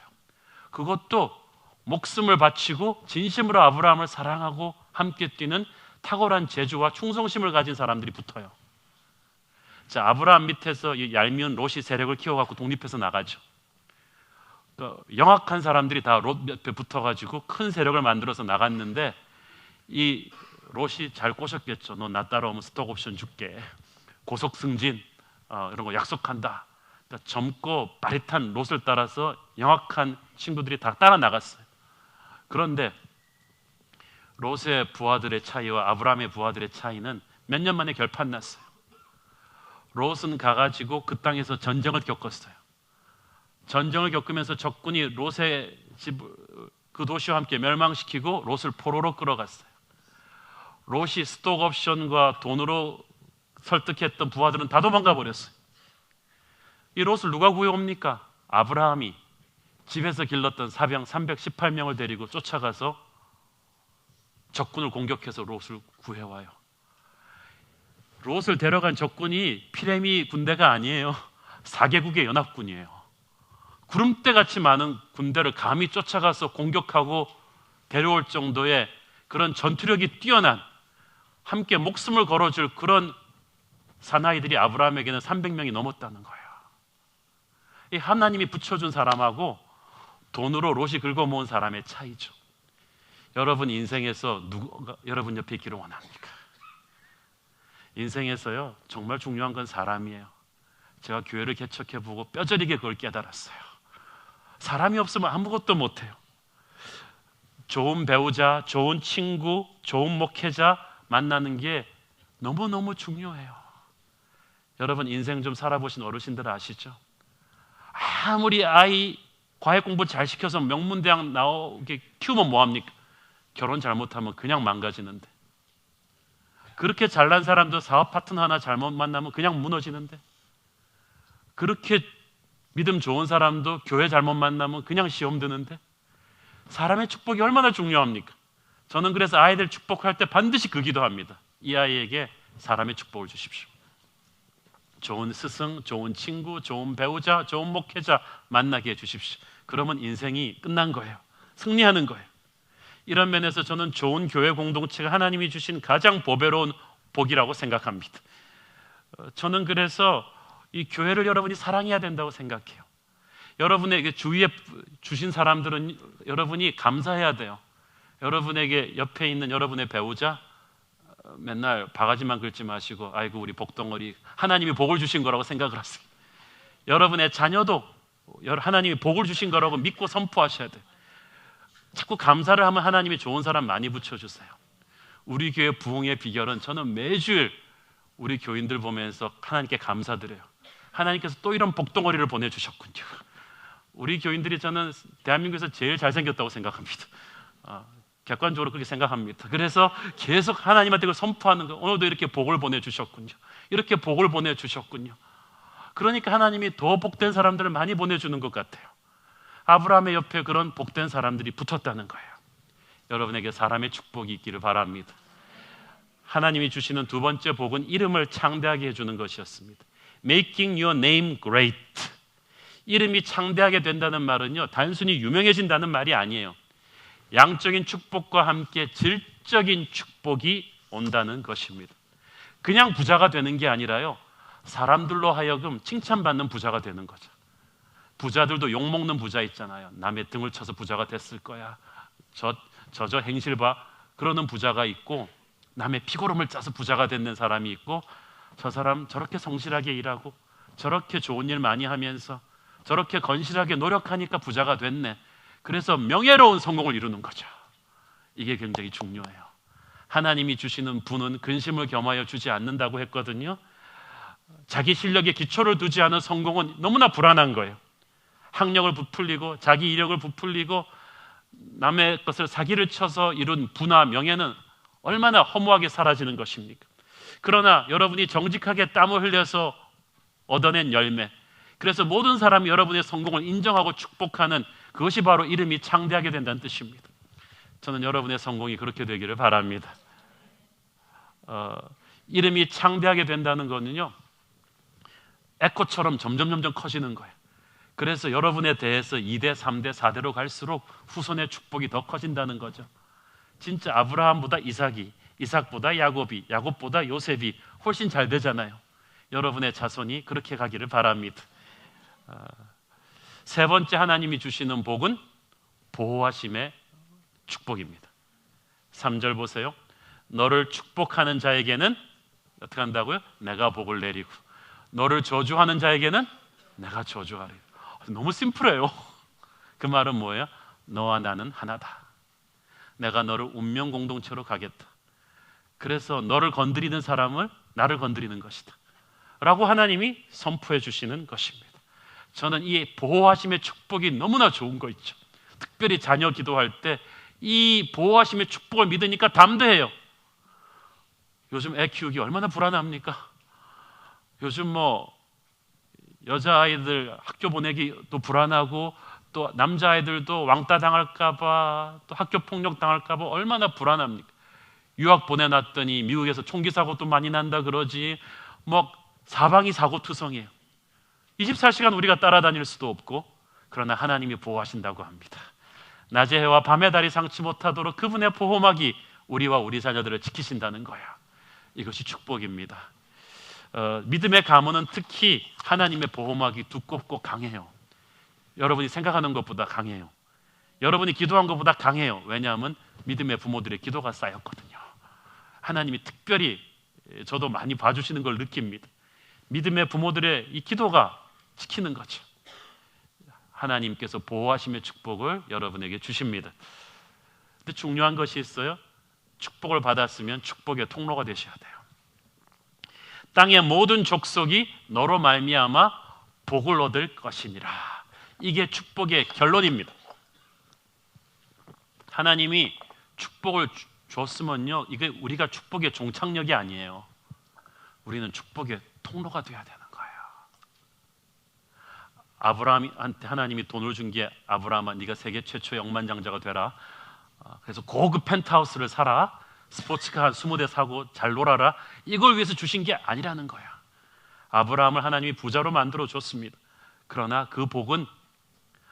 그것도 목숨을 바치고 진심으로 아브라함을 사랑하고 함께 뛰는 탁월한 재주와 충성심을 가진 사람들이 붙어요. 자, 아브라함 밑에서 이 얄미운 롯이 세력을 키워갖고 독립해서 나가죠. 영악한 사람들이 다 롯 옆에 붙어가지고 큰 세력을 만들어서 나갔는데 이 롯이 잘 꼬셨겠죠. 너 나 따라오면 스톡옵션 줄게, 고속 승진 이런 거 약속한다. 그러니까 젊고 빠릿한 롯을 따라서 영악한 친구들이 다 따라 나갔어요. 그런데 롯의 부하들의 차이와 아브라함의 부하들의 차이는 몇 년 만에 결판 났어요. 롯은 가가지고 그 땅에서 전쟁을 겪었어요. 전쟁을 겪으면서 적군이 롯의 집, 그 도시와 함께 멸망시키고 롯을 포로로 끌어갔어요. 롯이 스톡 옵션과 돈으로 설득했던 부하들은 다 도망가 버렸어요. 이 롯을 누가 구해옵니까? 아브라함이 집에서 길렀던 사병 318명을 데리고 쫓아가서 적군을 공격해서 롯을 구해와요. 롯을 데려간 적군이 피레미 군대가 아니에요. 4개국의 연합군이에요. 구름대같이 많은 군대를 감히 쫓아가서 공격하고 데려올 정도의 그런 전투력이 뛰어난, 함께 목숨을 걸어줄 그런 사나이들이 아브라함에게는 300명이 넘었다는 거예요. 이 하나님이 붙여준 사람하고 돈으로 롯이 긁어모은 사람의 차이죠. 여러분 인생에서 누가 여러분 옆에 있기를 원합니까? 인생에서요, 정말 중요한 건 사람이에요. 제가 교회를 개척해보고 뼈저리게 그걸 깨달았어요. 사람이 없으면 아무것도 못해요. 좋은 배우자, 좋은 친구, 좋은 목회자 만나는 게 너무너무 중요해요. 여러분 인생 좀 살아보신 어르신들 아시죠? 아무리 아이 과외 공부 잘 시켜서 명문대학 나오게 키우면 뭐합니까? 결혼 잘못하면 그냥 망가지는데, 그렇게 잘난 사람도 사업 파트너 하나 잘못 만나면 그냥 무너지는데, 그렇게 믿음 좋은 사람도 교회 잘못 만나면 그냥 시험 드는데, 사람의 축복이 얼마나 중요합니까? 저는 그래서 아이들 축복할 때 반드시 그 기도합니다. 이 아이에게 사람의 축복을 주십시오. 좋은 스승, 좋은 친구, 좋은 배우자, 좋은 목회자 만나게 해주십시오. 그러면 인생이 끝난 거예요. 승리하는 거예요. 이런 면에서 저는 좋은 교회 공동체가 하나님이 주신 가장 보배로운 복이라고 생각합니다. 저는 그래서 이 교회를 여러분이 사랑해야 된다고 생각해요. 여러분에게 주위에 주신 사람들은 여러분이 감사해야 돼요. 여러분에게 옆에 있는 여러분의 배우자 맨날 바가지만 긁지 마시고 아이고 우리 복덩어리, 하나님이 복을 주신 거라고 생각을 하세요. 여러분의 자녀도 하나님이 복을 주신 거라고 믿고 선포하셔야 돼요. 자꾸 감사를 하면 하나님이 좋은 사람 많이 붙여주세요. 우리 교회 부흥의 비결은 저는 매주일 우리 교인들 보면서 하나님께 감사드려요. 하나님께서 또 이런 복덩어리를 보내주셨군요. 우리 교인들이 저는 대한민국에서 제일 잘생겼다고 생각합니다. 객관적으로 그렇게 생각합니다. 그래서 계속 하나님한테 그걸 선포하는 거, 오늘도 이렇게 복을 보내주셨군요. 이렇게 복을 보내주셨군요. 그러니까 하나님이 더 복된 사람들을 많이 보내주는 것 같아요. 아브라함의 옆에 그런 복된 사람들이 붙었다는 거예요. 여러분에게 사람의 축복이 있기를 바랍니다. 하나님이 주시는 두 번째 복은 이름을 창대하게 해주는 것이었습니다. Making your name great. 이름이 창대하게 된다는 말은요, 단순히 유명해진다는 말이 아니에요. 양적인 축복과 함께 질적인 축복이 온다는 것입니다. 그냥 부자가 되는 게 아니라요, 사람들로 하여금 칭찬받는 부자가 되는 거죠. 부자들도 욕먹는 부자 있잖아요. 남의 등을 쳐서 부자가 됐을 거야. 저 행실 봐. 그러는 부자가 있고, 남의 피고름을 짜서 부자가 되는 사람이 있고, 저 사람 저렇게 성실하게 일하고 저렇게 좋은 일 많이 하면서 저렇게 건실하게 노력하니까 부자가 됐네. 그래서 명예로운 성공을 이루는 거죠. 이게 굉장히 중요해요. 하나님이 주시는 분은 근심을 겸하여 주지 않는다고 했거든요. 자기 실력에 기초를 두지 않은 성공은 너무나 불안한 거예요. 학력을 부풀리고 자기 이력을 부풀리고 남의 것을 사기를 쳐서 이룬 부나 명예는 얼마나 허무하게 사라지는 것입니까? 그러나 여러분이 정직하게 땀을 흘려서 얻어낸 열매, 그래서 모든 사람이 여러분의 성공을 인정하고 축복하는 그것이 바로 이름이 창대하게 된다는 뜻입니다. 저는 여러분의 성공이 그렇게 되기를 바랍니다. 이름이 창대하게 된다는 거는요, 에코처럼 점점 커지는 거예요. 그래서 여러분에 대해서 2대, 3대, 4대로 갈수록 후손의 축복이 더 커진다는 거죠. 진짜 아브라함보다 이삭이, 이삭보다 야곱이, 야곱보다 요셉이 훨씬 잘 되잖아요. 여러분의 자손이 그렇게 가기를 바랍니다. 세 번째 하나님이 주시는 복은 보호하심의 축복입니다. 3절 보세요. 너를 축복하는 자에게는 어떻게 한다고요? 내가 복을 내리고, 너를 저주하는 자에게는 내가 저주하리. 너무 심플해요. 그 말은 뭐예요? 너와 나는 하나다. 내가 너를 운명 공동체로 가겠다. 그래서 너를 건드리는 사람을 나를 건드리는 것이다 라고 하나님이 선포해 주시는 것입니다. 저는 이 보호하심의 축복이 너무나 좋은 거 있죠. 특별히 자녀 기도할 때 이 보호하심의 축복을 믿으니까 담대해요. 요즘 애 키우기 얼마나 불안합니까? 요즘 뭐 여자아이들 학교 보내기도 불안하고, 또 남자아이들도 왕따 당할까 봐, 또 학교 폭력 당할까 봐 얼마나 불안합니까? 유학 보내놨더니 미국에서 총기 사고도 많이 난다 그러지, 뭐 사방이 사고투성이에요. 24시간 우리가 따라다닐 수도 없고, 그러나 하나님이 보호하신다고 합니다. 낮의 해와 밤의 달이 상치 못하도록 그분의 보호막이 우리와 우리 자녀들을 지키신다는 거야. 이것이 축복입니다. 믿음의 가문은 특히 하나님의 보호막이 두껍고 강해요. 여러분이 생각하는 것보다 강해요. 여러분이 기도한 것보다 강해요. 왜냐하면 믿음의 부모들의 기도가 쌓였거든요. 하나님이 특별히 저도 많이 봐주시는 걸 느낍니다. 믿음의 부모들의 이 기도가 지키는 거죠. 하나님께서 보호하심의 축복을 여러분에게 주십니다. 근데 중요한 것이 있어요. 축복을 받았으면 축복의 통로가 되셔야 돼요. 땅의 모든 족속이 너로 말미암아 복을 얻을 것이니라. 이게 축복의 결론입니다. 하나님이 축복을 줬으면요, 이게 우리가 축복의 종착역이 아니에요. 우리는 축복의 통로가 되어야 되는 거예요. 아브라함한테 하나님이 돈을 준 게, 아브라함아 네가 세계 최초의 억만장자가 되라, 그래서 고급 펜트하우스를 사라, 스포츠카 한 20대 사고 잘 놀아라, 이걸 위해서 주신 게 아니라는 거야. 아브라함을 하나님이 부자로 만들어 줬습니다. 그러나 그 복은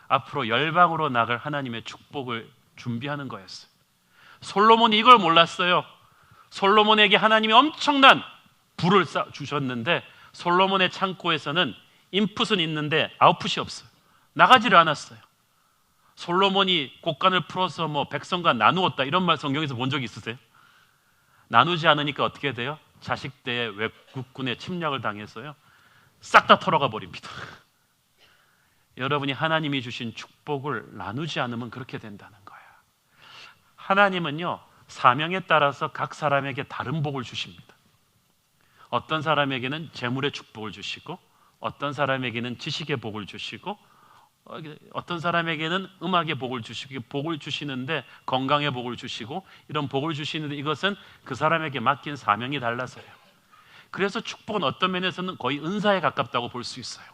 앞으로 열방으로 나갈 하나님의 축복을 준비하는 거였어요. 솔로몬이 이걸 몰랐어요. 솔로몬에게 하나님이 엄청난 부를 주셨는데, 솔로몬의 창고에서는 인풋은 있는데 아웃풋이 없어요. 나가지를 않았어요. 솔로몬이 곡간을 풀어서 뭐 백성과 나누었다, 이런 말 성경에서 본 적 있으세요? 나누지 않으니까 어떻게 돼요? 자식대의 외국군의 침략을 당해서요, 싹 다 털어가 버립니다. 여러분이 하나님이 주신 축복을 나누지 않으면 그렇게 된다는 거예요. 하나님은요, 사명에 따라서 각 사람에게 다른 복을 주십니다. 어떤 사람에게는 재물의 축복을 주시고, 어떤 사람에게는 지식의 복을 주시고, 어떤 사람에게는 음악의 복을 주시고, 복을 주시는데 건강의 복을 주시고, 이런 복을 주시는데 이것은 그 사람에게 맡긴 사명이 달라서요. 그래서 축복은 어떤 면에서는 거의 은사에 가깝다고 볼 수 있어요.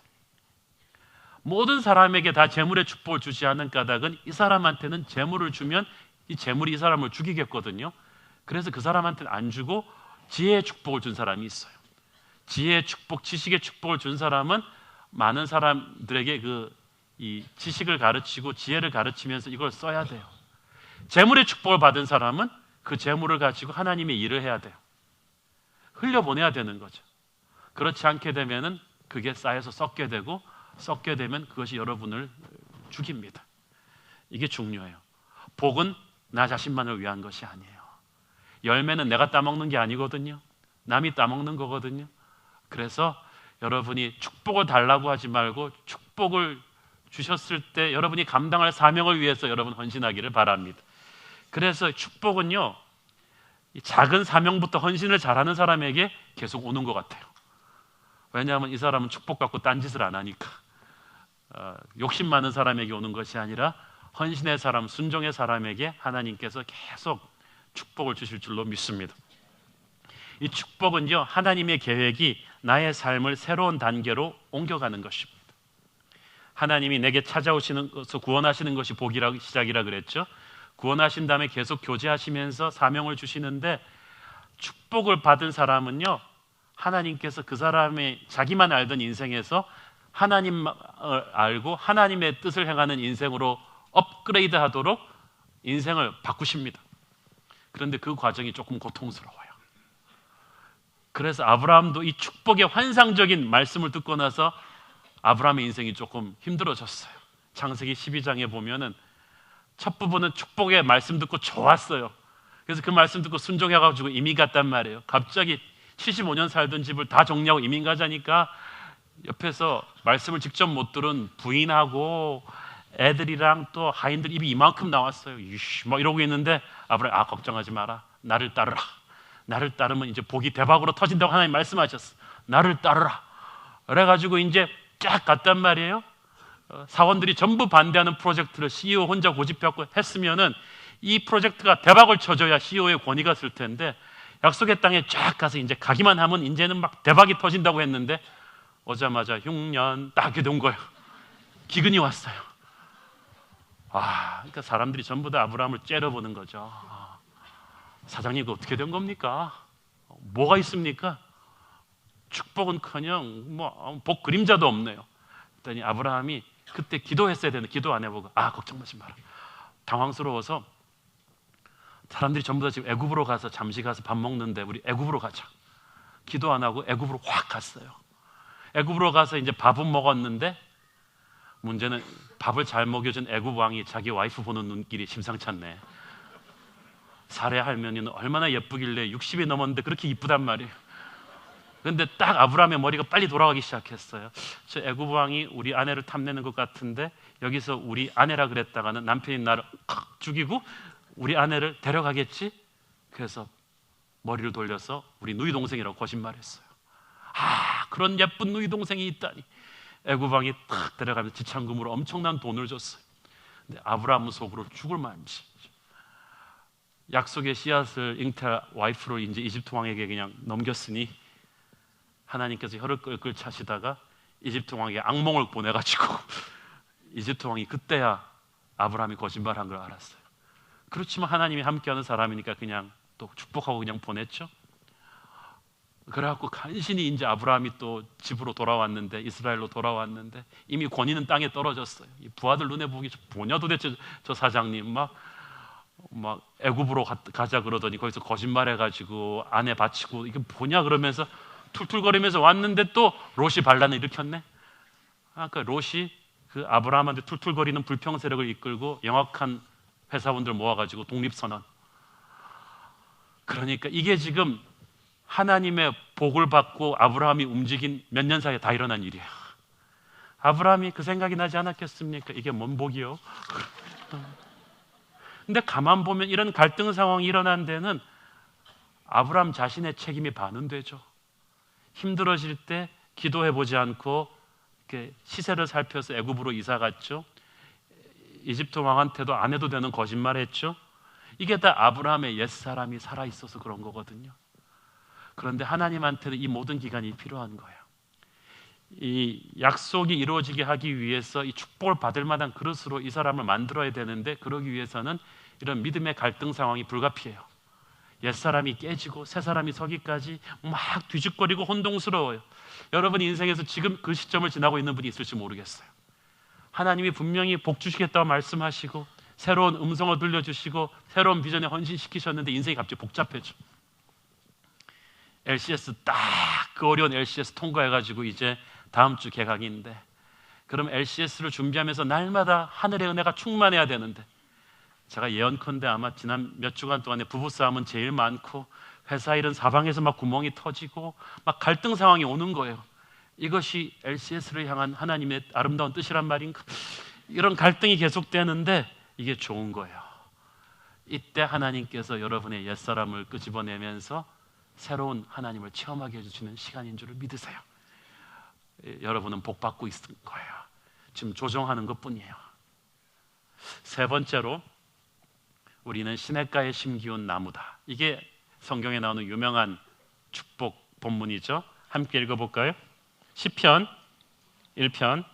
모든 사람에게 다 재물의 축복을 주지 않은 까닭은 이 사람한테는 재물을 주면 이 재물이 이 사람을 죽이겠거든요. 그래서 그 사람한테는 안 주고 지혜의 축복을 준 사람이 있어요. 지혜의 축복, 지식의 축복을 준 사람은 많은 사람들에게 이 지식을 가르치고 지혜를 가르치면서 이걸 써야 돼요. 재물의 축복을 받은 사람은 그 재물을 가지고 하나님의 일을 해야 돼요. 흘려보내야 되는 거죠. 그렇지 않게 되면은 그게 쌓여서 썩게 되고, 썩게 되면 그것이 여러분을 죽입니다. 이게 중요해요. 복은 나 자신만을 위한 것이 아니에요. 열매는 내가 따먹는 게 아니거든요. 남이 따먹는 거거든요. 그래서 여러분이 축복을 달라고 하지 말고 축복을 주셨을 때 여러분이 감당할 사명을 위해서 여러분 헌신하기를 바랍니다. 그래서 축복은요, 작은 사명부터 헌신을 잘하는 사람에게 계속 오는 것 같아요. 왜냐하면 이 사람은 축복 갖고 딴짓을 안 하니까. 욕심 많은 사람에게 오는 것이 아니라 헌신의 사람, 순종의 사람에게 하나님께서 계속 축복을 주실 줄로 믿습니다. 이 축복은요, 하나님의 계획이 나의 삶을 새로운 단계로 옮겨가는 것입니다. 하나님이 내게 찾아오시는 것을 구원하시는 것이 복이라 시작이라 그랬죠. 구원하신 다음에 계속 교제하시면서 사명을 주시는데, 축복을 받은 사람은요, 하나님께서 그 사람의 자기만 알던 인생에서 하나님을 알고 하나님의 뜻을 행하는 인생으로 업그레이드 하도록 인생을 바꾸십니다. 그런데 그 과정이 조금 고통스러워요. 그래서 아브라함도 이 축복의 환상적인 말씀을 듣고 나서 아브라함의 인생이 조금 힘들어졌어요. 창세기 12장에 보면은 첫 부분은 축복의 말씀 듣고 좋았어요. 그래서 그 말씀 듣고 순종해가지고 이민 갔단 말이에요. 갑자기 75년 살던 집을 다 정리하고 이민 가자니까 옆에서 말씀을 직접 못 들은 부인하고 애들이랑 또 하인들 입이 이만큼 나왔어요. 이씨, 막 이러고 있는데 아브라함이 걱정하지 마라. 나를 따르라. 나를 따르면 이제 복이 대박으로 터진다고 하나님 말씀하셨어. 나를 따르라. 그래가지고 이제 쫙 갔단 말이에요. 사원들이 전부 반대하는 프로젝트를 CEO 혼자 고집해갖고 했으면은 이 프로젝트가 대박을 쳐줘야 CEO의 권위가 쓸 텐데, 약속의 땅에 쫙 가서 이제 가기만 하면 이제는 막 대박이 터진다고 했는데 오자마자 흉년 딱 이렇게 온 거예요. 기근이 왔어요. 그러니까 사람들이 전부 다 아브라함을 째려보는 거죠. 사장님, 이거 어떻게 된 겁니까? 뭐가 있습니까? 축복은커녕 복 그림자도 없네요. 그랬더니 아브라함이 그때 기도했어야 되는데 기도 안 해보고 걱정 마지 마라. 당황스러워서 사람들이 전부 다 지금 애굽으로 가서 잠시 가서 밥 먹는데 우리 애굽으로 가자. 기도 안 하고 애굽으로 확 갔어요. 애굽으로 가서 이제 밥은 먹었는데 문제는 밥을 잘 먹여준 애굽 왕이 자기 와이프 보는 눈길이 심상치 않네. 사레 할머니는 얼마나 예쁘길래 60이 넘었는데 그렇게 이쁘단 말이에요. 그런데 딱 아브라함의 머리가 빨리 돌아가기 시작했어요. 저 애굽 왕이 우리 아내를 탐내는 것 같은데 여기서 우리 아내라 그랬다가는 남편이 나를 죽이고 우리 아내를 데려가겠지? 그래서 머리를 돌려서 우리 누이 동생이라고 거짓말했어요. 그런 예쁜 누이 동생이 있다니. 애굽 왕이 탁 데려가면서 지참금으로 엄청난 돈을 줬어요. 근데 아브라함은 속으로 죽을 마음이지. 약속의 씨앗을 잉태할 와이프를 이제 이집트 왕에게 그냥 넘겼으니 하나님께서 혀를 끌끌 차시다가 이집트 왕에게 악몽을 보내가지고 이집트 왕이 그때야 아브라함이 거짓말한 걸 알았어요. 그렇지만 하나님이 함께하는 사람이니까 그냥 또 축복하고 그냥 보냈죠. 그래갖고 간신히 이제 아브라함이 또 집으로 돌아왔는데, 이스라엘로 돌아왔는데 이미 권위는 땅에 떨어졌어요. 이 부하들 눈에 보기 뭐냐 도대체 저 사장님 막 애굽으로 가자 그러더니 거기서 거짓말해가지고 아내 바치고 이게 뭐냐 그러면서 툴툴거리면서 왔는데 또 롯이 반란을 일으켰네. 그러니까 롯이 그 아브라함한테 툴툴거리는 불평 세력을 이끌고 영악한 회사원들 모아가지고 독립선언. 그러니까 이게 지금 하나님의 복을 받고 아브라함이 움직인 몇 년 사이에 다 일어난 일이에요. 아브라함이 그 생각이 나지 않았겠습니까? 이게 뭔 복이요? 근데 가만 보면 이런 갈등 상황이 일어난 데는 아브라함 자신의 책임이 반은 되죠. 힘들어질 때 기도해보지 않고 이렇게 시세를 살펴서 애굽으로 이사 갔죠. 이집트 왕한테도 안 해도 되는 거짓말 했죠. 이게 다 아브라함의 옛사람이 살아있어서 그런 거거든요. 그런데 하나님한테는 이 모든 기간이 필요한 거예요. 이 약속이 이루어지게 하기 위해서 이 축복을 받을 만한 그릇으로 이 사람을 만들어야 되는데, 그러기 위해서는 이런 믿음의 갈등 상황이 불가피해요. 옛사람이 깨지고 새사람이 서기까지 막 뒤죽거리고 혼동스러워요. 여러분 인생에서 지금 그 시점을 지나고 있는 분이 있을지 모르겠어요. 하나님이 분명히 복 주시겠다고 말씀하시고 새로운 음성을 들려주시고 새로운 비전에 헌신시키셨는데 인생이 갑자기 복잡해져. LCS 딱 그 어려운 LCS 통과해가지고 이제 다음 주 개강인데, 그럼 LCS를 준비하면서 날마다 하늘의 은혜가 충만해야 되는데, 제가 예언컨대 아마 지난 몇 주간 동안에 부부싸움은 제일 많고 회사 일은 사방에서 막 구멍이 터지고 막 갈등 상황이 오는 거예요. 이것이 LCS를 향한 하나님의 아름다운 뜻이란 말인가? 이런 갈등이 계속되는데 이게 좋은 거예요. 이때 하나님께서 여러분의 옛사람을 끄집어내면서 새로운 하나님을 체험하게 해주시는 시간인 줄을 믿으세요. 여러분은 복 받고 있을 거예요. 지금 조정하는 것뿐이에요. 세 번째로, 우리는 시냇가에 심기운 나무다. 이게 성경에 나오는 유명한 축복 본문이죠. 함께 읽어볼까요? 시편 1편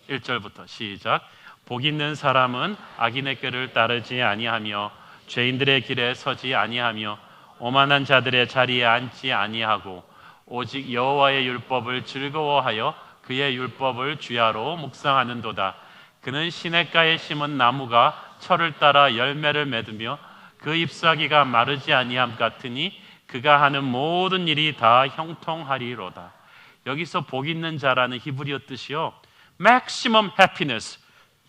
1절부터 시작. 복 있는 사람은 악인의 꾀를 따르지 아니하며 죄인들의 길에 서지 아니하며 오만한 자들의 자리에 앉지 아니하고 오직 여호와의 율법을 즐거워하여 그의 율법을 주야로 묵상하는도다. 그는 시냇가에 심은 나무가 철을 따라 열매를 맺으며 그 잎사귀가 마르지 아니함 같으니 그가 하는 모든 일이 다 형통하리로다. 여기서 복 있는 자라는 히브리어 뜻이요, maximum happiness,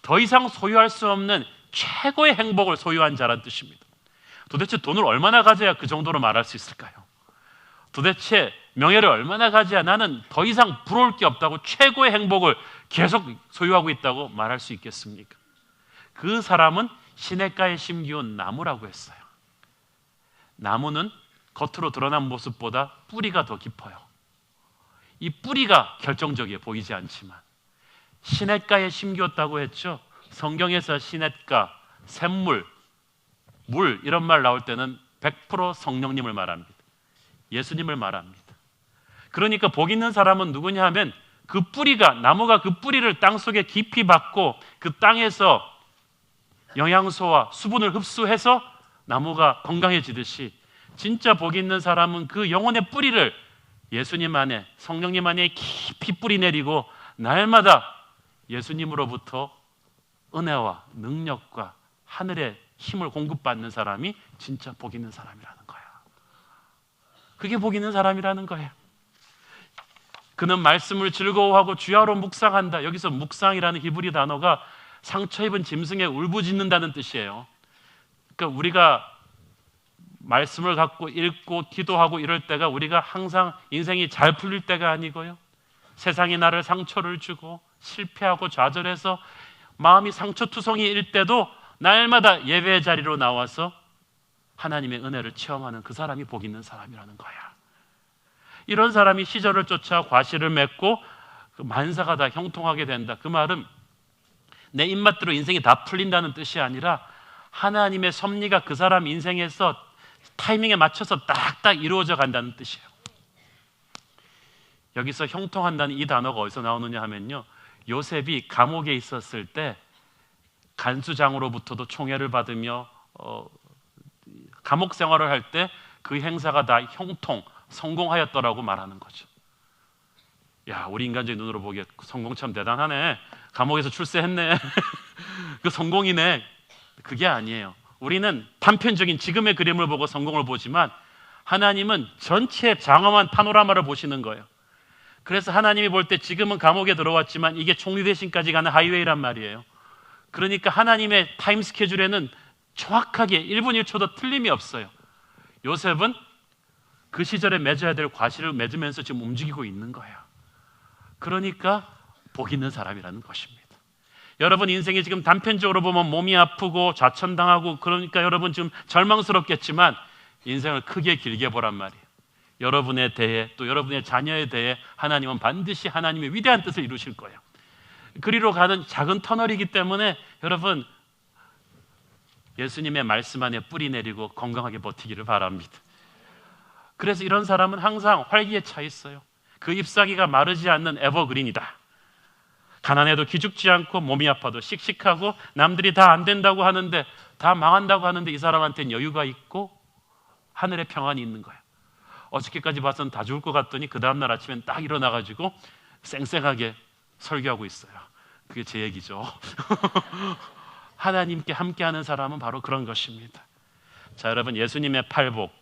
더 이상 소유할 수 없는 최고의 행복을 소유한 자라는 뜻입니다. 도대체 돈을 얼마나 가져야 그 정도로 말할 수 있을까요? 도대체 명예를 얼마나 가져야 나는 더 이상 부러울 게 없다고 최고의 행복을 계속 소유하고 있다고 말할 수 있겠습니까? 그 사람은 시냇가에 심기운 나무라고 했어요. 나무는 겉으로 드러난 모습보다 뿌리가 더 깊어요. 이 뿌리가 결정적이에요. 보이지 않지만. 시냇가에 심기웠다고 했죠. 성경에서 시냇가, 샘물, 물 이런 말 나올 때는 100% 성령님을 말합니다. 예수님을 말합니다. 그러니까 복 있는 사람은 누구냐 하면 그 뿌리가, 나무가 그 뿌리를 땅속에 깊이 박고 그 땅에서 영양소와 수분을 흡수해서 나무가 건강해지듯이, 진짜 복 있는 사람은 그 영혼의 뿌리를 예수님 안에, 성령님 안에 깊이 뿌리 내리고 날마다 예수님으로부터 은혜와 능력과 하늘의 힘을 공급받는 사람이 진짜 복 있는 사람이라는 거야. 그게 복 있는 사람이라는 거예요. 그는 말씀을 즐거워하고 주야로 묵상한다. 여기서 묵상이라는 히브리 단어가 상처 입은 짐승에 울부짖는다는 뜻이에요. 그러니까 우리가 말씀을 갖고 읽고 기도하고 이럴 때가 우리가 항상 인생이 잘 풀릴 때가 아니고요, 세상이 나를 상처를 주고 실패하고 좌절해서 마음이 상처투성이일 때도 날마다 예배의 자리로 나와서 하나님의 은혜를 체험하는 그 사람이 복 있는 사람이라는 거야. 이런 사람이 시절을 쫓아 과실을 맺고 그 만사가 다 형통하게 된다. 그 말은 내 입맛대로 인생이 다 풀린다는 뜻이 아니라 하나님의 섭리가 그 사람 인생에서 타이밍에 맞춰서 딱딱 이루어져 간다는 뜻이에요. 여기서 형통한다는 이 단어가 어디서 나오느냐 하면요, 요셉이 감옥에 있었을 때 간수장으로부터도 총애를 받으며 감옥 생활을 할 때 그 행사가 다 형통, 성공하였더라고 말하는 거죠. 야, 우리 인간적인 눈으로 보기에 성공 참 대단하네. 감옥에서 출세했네. 그 성공이네. 그게 아니에요. 우리는 단편적인 지금의 그림을 보고 성공을 보지만 하나님은 전체 장엄한 파노라마를 보시는 거예요. 그래서 하나님이 볼 때 지금은 감옥에 들어왔지만 이게 총리대신까지 가는 하이웨이란 말이에요. 그러니까 하나님의 타임 스케줄에는 정확하게 1분 1초도 틀림이 없어요. 요셉은 그 시절에 맺어야 될 과실을 맺으면서 지금 움직이고 있는 거예요. 그러니까 복 있는 사람이라는 것입니다. 여러분 인생이 지금 단편적으로 보면 몸이 아프고 좌천당하고 그러니까 여러분 지금 절망스럽겠지만 인생을 크게 길게 보란 말이에요. 여러분에 대해 또 여러분의 자녀에 대해 하나님은 반드시 하나님의 위대한 뜻을 이루실 거예요. 그리로 가는 작은 터널이기 때문에 여러분 예수님의 말씀 안에 뿌리 내리고 건강하게 버티기를 바랍니다. 그래서 이런 사람은 항상 활기에 차 있어요. 그 잎사귀가 마르지 않는 에버그린이다. 가난해도 기죽지 않고 몸이 아파도 씩씩하고 남들이 다 안 된다고 하는데 다 망한다고 하는데 이 사람한테는 여유가 있고 하늘의 평안이 있는 거예요. 어저께까지 봐서는 다 죽을 것 같더니 그 다음날 아침엔 딱 일어나가지고 쌩쌩하게 설교하고 있어요. 그게 제 얘기죠. 하나님께 함께하는 사람은 바로 그런 것입니다. 자, 여러분, 예수님의 팔복,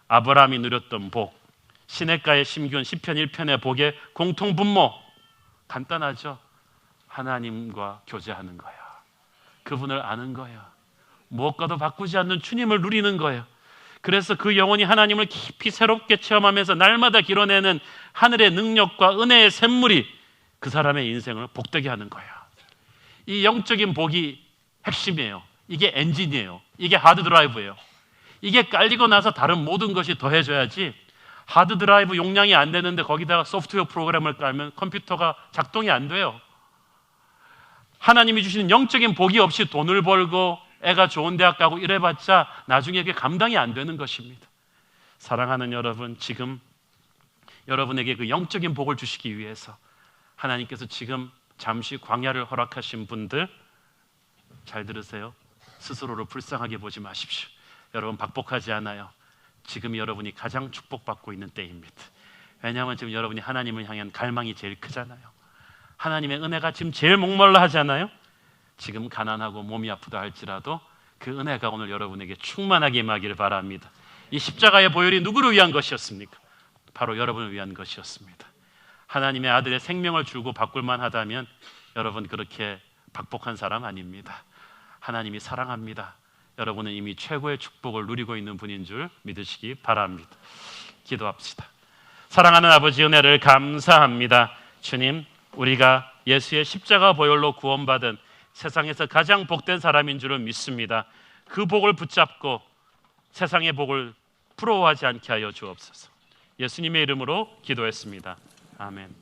아브라함이 누렸던 복, 시냇가에 심기운 시편 1편의 복의 공통분모 간단하죠. 하나님과 교제하는 거예요. 그분을 아는 거예요. 무엇과도 바꾸지 않는 주님을 누리는 거예요. 그래서 그 영혼이 하나님을 깊이 새롭게 체험하면서 날마다 길어내는 하늘의 능력과 은혜의 샘물이 그 사람의 인생을 복되게 하는 거예요. 이 영적인 복이 핵심이에요. 이게 엔진이에요. 이게 하드드라이브예요. 이게 깔리고 나서 다른 모든 것이 더해져야지, 하드드라이브 용량이 안 되는데 거기다가 소프트웨어 프로그램을 깔면 컴퓨터가 작동이 안 돼요. 하나님이 주시는 영적인 복이 없이 돈을 벌고 애가 좋은 대학 가고 이래봤자 나중에 그게 감당이 안 되는 것입니다. 사랑하는 여러분, 지금 여러분에게 그 영적인 복을 주시기 위해서 하나님께서 지금 잠시 광야를 허락하신 분들, 잘 들으세요. 스스로를 불쌍하게 보지 마십시오. 여러분 박복하지 않아요. 지금 여러분이 가장 축복받고 있는 때입니다. 왜냐하면 지금 여러분이 하나님을 향한 갈망이 제일 크잖아요. 하나님의 은혜가 지금 제일 목말라 하잖아요. 지금 가난하고 몸이 아프다 할지라도 그 은혜가 오늘 여러분에게 충만하게 임하기를 바랍니다. 이 십자가의 보혈이 누구를 위한 것이었습니까? 바로 여러분을 위한 것이었습니다. 하나님의 아들의 생명을 주고 바꿀만 하다면 여러분 그렇게 박복한 사람 아닙니다. 하나님이 사랑합니다. 여러분은 이미 최고의 축복을 누리고 있는 분인 줄 믿으시기 바랍니다. 기도합시다. 사랑하는 아버지, 은혜를 감사합니다. 주님, 우리가 예수의 십자가 보혈로 구원받은 세상에서 가장 복된 사람인 줄을 믿습니다. 그 복을 붙잡고 세상의 복을 부러워하지 않게 하여 주옵소서. 예수님의 이름으로 기도했습니다. 아멘.